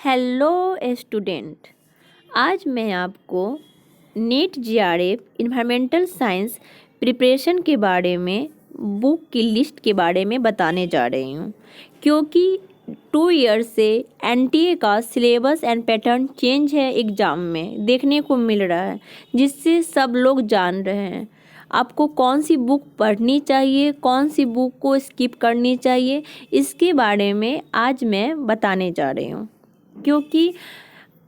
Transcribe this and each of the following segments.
Hello student, आज मैं आपको NEET JRF environmental science preparation के बारे में बुक की लिस्ट के बारे में बताने जा रही हूँ, क्योंकि 2 ईयर से एनटीए का सिलेबस एंड पैटर्न चेंज है एग्ज़ाम में देखने को मिल रहा है, जिससे सब लोग जान रहे हैं आपको कौन सी बुक पढ़नी चाहिए, कौन सी बुक को स्किप करनी चाहिए। इसके बारे में आज मैं बताने जा रही हूँ, क्योंकि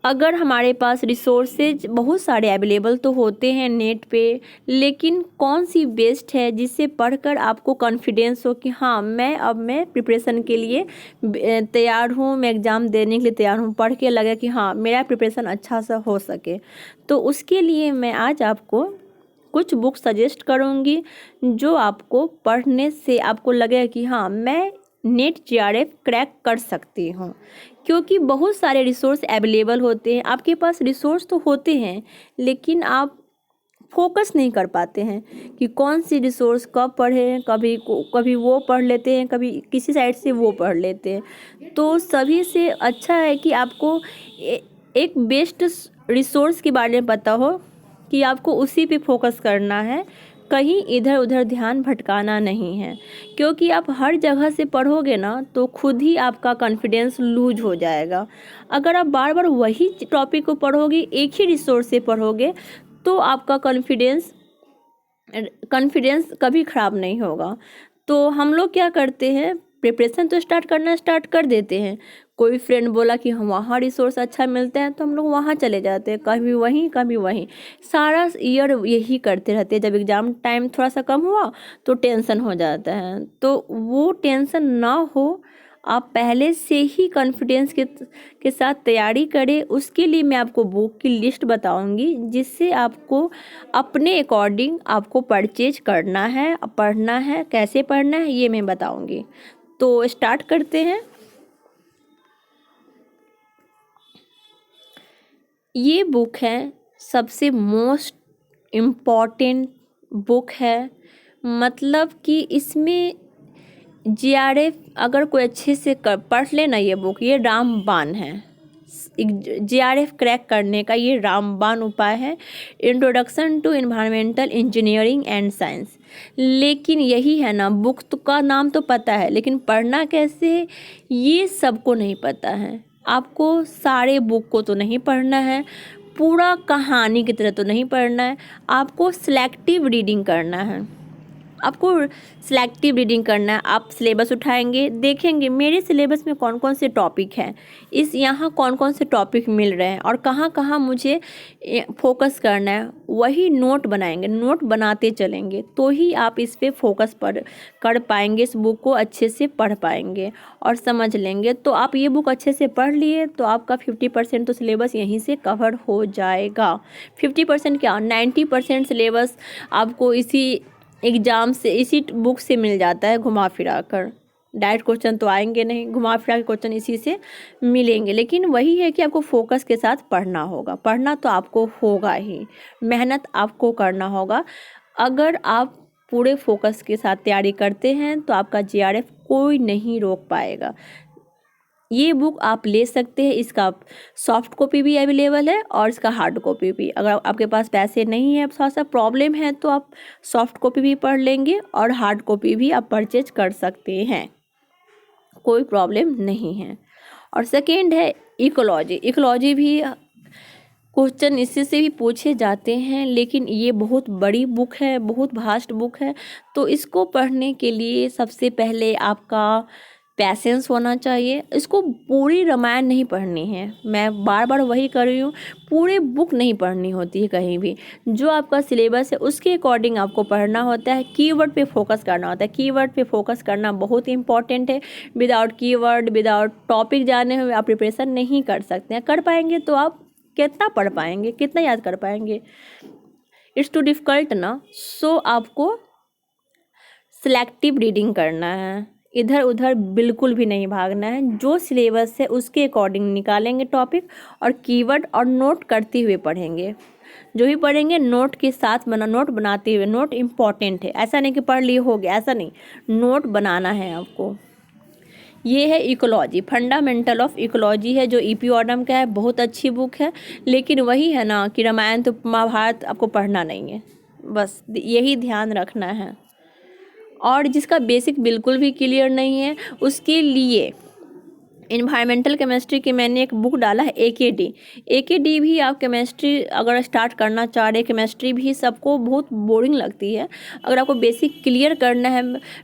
अगर हमारे पास रिसोर्सेज बहुत सारे अवेलेबल तो होते हैं नेट पे, लेकिन कौन सी बेस्ट है जिससे पढ़कर आपको कॉन्फिडेंस हो कि हाँ मैं प्रिपरेशन के लिए तैयार हूँ, मैं एग्ज़ाम देने के लिए तैयार हूँ, पढ़ के लगे कि हाँ मेरा प्रिपरेशन अच्छा सा हो सके। तो उसके लिए मैं आज आपको कुछ बुक सजेस्ट करूँगी जो आपको पढ़ने से आपको लगेगा कि हाँ मैं नेट जीआरएफ क्रैक कर सकती हूँ, क्योंकि बहुत सारे रिसोर्स अवेलेबल होते हैं। आपके पास रिसोर्स तो होते हैं, लेकिन आप फोकस नहीं कर पाते हैं कि कौन सी रिसोर्स कब पढ़ें। कभी वो पढ़ लेते हैं, कभी किसी साइड से वो पढ़ लेते हैं। तो सभी से अच्छा है कि आपको एक बेस्ट रिसोर्स के बारे में पता हो कि आपको उसी पे फोकस करना है, कहीं इधर उधर ध्यान भटकाना नहीं है। क्योंकि आप हर जगह से पढ़ोगे ना तो खुद ही आपका कॉन्फिडेंस लूज हो जाएगा। अगर आप बार बार वही टॉपिक को पढ़ोगे, एक ही रिसोर्स से पढ़ोगे, तो आपका कॉन्फिडेंस कभी ख़राब नहीं होगा। तो हम लोग क्या करते हैं, प्रिपरेशन तो स्टार्ट कर देते हैं। कोई फ्रेंड बोला कि हम वहाँ रिसोर्स अच्छा मिलता है तो हम लोग वहाँ चले जाते हैं, कभी वहीं सारा ईयर यही करते रहते हैं। जब एग्ज़ाम टाइम थोड़ा सा कम हुआ तो टेंशन हो जाता है। तो वो टेंशन ना हो, आप पहले से ही कॉन्फिडेंस के साथ तैयारी करें। उसके लिए मैं आपको बुक की लिस्ट बताऊंगी, जिससे आपको अपने अकॉर्डिंग आपको परचेज करना है, पढ़ना है, कैसे पढ़ना है ये मैं बताऊंगी। तो स्टार्ट करते हैं। ये बुक है सबसे मोस्ट इम्पॉर्टेंट बुक है, मतलब कि इसमें जीआरएफ अगर कोई अच्छे से पढ़ ले ना, ये बुक ये रामबाण है। जीआरएफ क्रैक करने का ये रामबाण उपाय है, introduction to environmental engineering and science. लेकिन यही है ना, बुक का नाम तो पता है, लेकिन पढ़ना कैसे है ये सबको नहीं पता है। आपको सारे बुक को तो नहीं पढ़ना है, पूरा कहानी की तरह तो नहीं पढ़ना है, आपको सिलेक्टिव रीडिंग करना है। आपको सिलेक्टिव रीडिंग करना है। आप सिलेबस उठाएंगे, देखेंगे मेरे सिलेबस में कौन कौन से टॉपिक हैं, यहाँ कौन कौन से टॉपिक मिल रहे हैं और कहाँ कहाँ मुझे फोकस करना है, वही नोट बनाएंगे। नोट बनाते चलेंगे तो ही आप इस पे फोकस कर पाएंगे, इस बुक को अच्छे से पढ़ पाएंगे और समझ लेंगे। तो आप ये बुक अच्छे से पढ़ लिए तो आपका 50% तो सिलेबस यहीं से कवर हो जाएगा। 50% क्या, 90% सिलेबस आपको इसी एग्ज़ाम से, इसी बुक से मिल जाता है घुमा फिरा कर। डायरेक्ट क्वेश्चन तो आएंगे नहीं, घुमा फिरा के क्वेश्चन इसी से मिलेंगे। लेकिन वही है कि आपको फोकस के साथ पढ़ना होगा। पढ़ना तो आपको होगा ही, मेहनत आपको करना होगा। अगर आप पूरे फोकस के साथ तैयारी करते हैं तो आपका जीआरएफ कोई नहीं रोक पाएगा। ये बुक आप ले सकते हैं, इसका सॉफ्ट कॉपी भी अवेलेबल है और इसका हार्ड कॉपी भी। अगर आपके पास पैसे नहीं है, थोड़ा सा प्रॉब्लम है, तो आप सॉफ्ट कॉपी भी पढ़ लेंगे और हार्ड कॉपी भी आप परचेज कर सकते हैं, कोई प्रॉब्लम नहीं है। और सेकेंड है इकोलॉजी। इकोलॉजी भी क्वेश्चन इसी से भी पूछे जाते हैं, लेकिन ये बहुत बड़ी बुक है, बहुत वास्ट बुक है। तो इसको पढ़ने के लिए सबसे पहले आपका पैसेंस होना चाहिए। इसको पूरी रामायण नहीं पढ़नी है, मैं बार बार वही कर रही हूँ, पूरे बुक नहीं पढ़नी होती है कहीं भी। जो आपका सिलेबस है उसके अकॉर्डिंग आपको पढ़ना होता है, कीवर्ड पे फोकस करना होता है। कीवर्ड पे फोकस करना बहुत इंपॉर्टेंट है। विदाउट कीवर्ड, विदाउट टॉपिक जाने हुए आप प्रिपरेशन नहीं कर सकते हैं। कर पाएंगे तो आप कितना पढ़ पाएंगे, कितना याद कर पाएंगे, इट्स टू डिफ़िकल्ट ना। सो आपको सिलेक्टिव रीडिंग करना है, इधर उधर बिल्कुल भी नहीं भागना है। जो सिलेबस है उसके अकॉर्डिंग निकालेंगे टॉपिक और कीवर्ड, और नोट करते हुए पढ़ेंगे। जो भी पढ़ेंगे नोट के साथ नोट बनाते हुए। नोट इम्पॉर्टेंट है, ऐसा नहीं कि पढ़ लिए हो गया, ऐसा नहीं, नोट बनाना है आपको। ये है इकोलॉजी, फंडामेंटल ऑफ इकोलॉजी है जो ईपी ऑडम का है, बहुत अच्छी बुक है। लेकिन वही है ना कि रामायण तो महाभारत आपको पढ़ना नहीं है, बस यही ध्यान रखना है। और जिसका बेसिक बिल्कुल भी क्लियर नहीं है उसके लिए इन्वायरमेंटल केमिस्ट्री की मैंने एक बुक डाला है एकेडी भी। आप केमिस्ट्री अगर स्टार्ट करना चाह रहे, केमिस्ट्री भी सबको बहुत बोरिंग लगती है। अगर आपको बेसिक क्लियर करना है,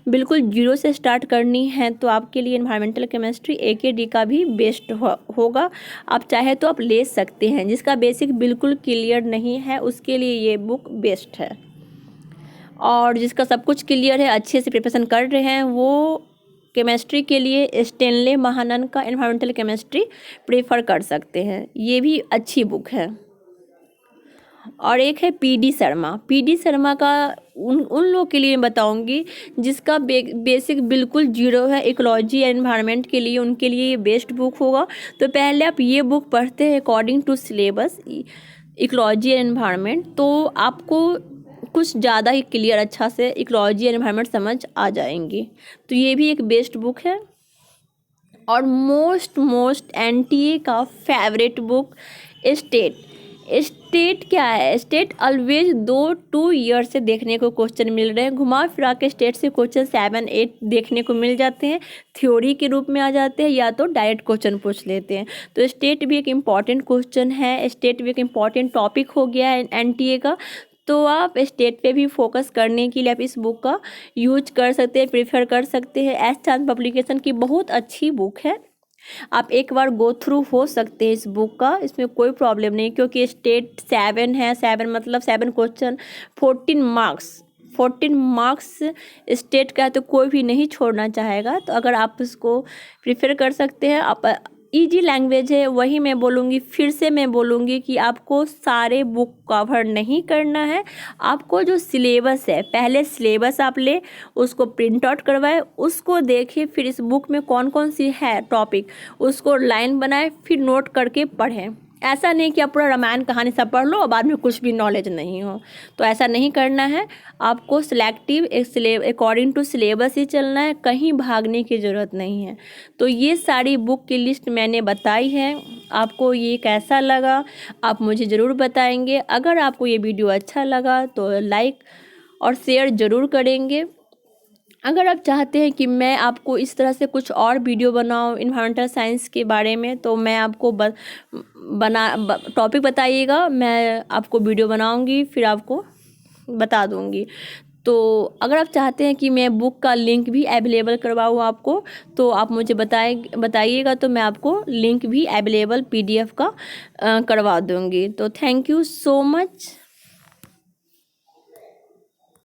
बिल्कुल जीरो से स्टार्ट करनी है, तो आपके लिए इन्वायरमेंटल केमिस्ट्री एकेडी का भी बेस्ट होगा। आप चाहे तो आप ले सकते हैं। जिसका बेसिक बिल्कुल क्लियर नहीं है उसके लिए ये बुक बेस्ट है। और जिसका सब कुछ क्लियर है, अच्छे से प्रिपरेशन कर रहे हैं, वो केमिस्ट्री के लिए स्टेनले महानंद का एनवायरमेंटल केमिस्ट्री प्रेफर कर सकते हैं, ये भी अच्छी बुक है। और एक है पीडी शर्मा का उन लोगों के लिए बताऊंगी जिसका बेसिक बिल्कुल जीरो है इकोलॉजी एनवायरनमेंट के लिए, उनके लिए ये बेस्ट बुक होगा। तो पहले आप ये बुक पढ़ते हैं according to syllabus ecology environment, तो आपको कुछ ज़्यादा ही क्लियर अच्छा से इकोलॉजी एनवायरनमेंट समझ आ जाएंगी। तो ये भी एक बेस्ट बुक है। और मोस्ट एनटीए का फेवरेट बुक स्टेट क्या है? स्टेट ऑलवेज 2 ईयर से देखने को क्वेश्चन मिल रहे हैं, घुमा फिरा के स्टेट से क्वेश्चन 7-8 देखने को मिल जाते हैं, थ्योरी के रूप में आ जाते हैं या तो डायरेक्ट क्वेश्चन पूछ लेते हैं। तो स्टेट भी एक इम्पॉर्टेंट क्वेश्चन है, स्टेट भी एक इम्पॉर्टेंट टॉपिक हो गया है एनटीए का। तो आप स्टेट पे भी फोकस करने के लिए आप इस बुक का यूज कर सकते हैं, प्रेफर कर सकते हैं। एस चांद पब्लिकेशन की बहुत अच्छी बुक है, आप एक बार गो थ्रू हो सकते हैं इस बुक का, इसमें कोई प्रॉब्लम नहीं। क्योंकि स्टेट 7 है, 7 मतलब 7 क्वेश्चन 14 मार्क्स स्टेट का है, तो कोई भी नहीं छोड़ना चाहेगा। तो अगर आप इसको प्रेफर कर सकते हैं, आप इजी लैंग्वेज है, वही मैं बोलूँगी, फिर से मैं बोलूँगी कि आपको सारे बुक कवर नहीं करना है। आपको जो सिलेबस है, पहले सिलेबस आप ले, उसको प्रिंट आउट करवाए, उसको देखिए, फिर इस बुक में कौन कौन सी है टॉपिक, उसको लाइन बनाए, फिर नोट करके पढ़ें। ऐसा नहीं कि आप पूरा रामायण कहानी सब पढ़ लो और बाद में कुछ भी नॉलेज नहीं हो, तो ऐसा नहीं करना है। आपको सिलेक्टिव अकॉर्डिंग टू सिलेबस ही चलना है, कहीं भागने की ज़रूरत नहीं है। तो ये सारी बुक की लिस्ट मैंने बताई है, आपको ये कैसा लगा आप मुझे ज़रूर बताएंगे। अगर आपको ये वीडियो अच्छा लगा तो लाइक और शेयर ज़रूर करेंगे। अगर आप चाहते हैं कि मैं आपको इस तरह से कुछ और वीडियो बनाऊं इन्वायरमेंटल साइंस के बारे में, तो मैं आपको टॉपिक बताइएगा, मैं आपको वीडियो बनाऊंगी, फिर आपको बता दूंगी। तो अगर आप चाहते हैं कि मैं बुक का लिंक भी अवेलेबल करवाऊँ आपको, तो आप मुझे बताइएगा, तो मैं आपको लिंक भी अवेलेबल PDF का करवा दूंगी। तो थैंक यू सो मच।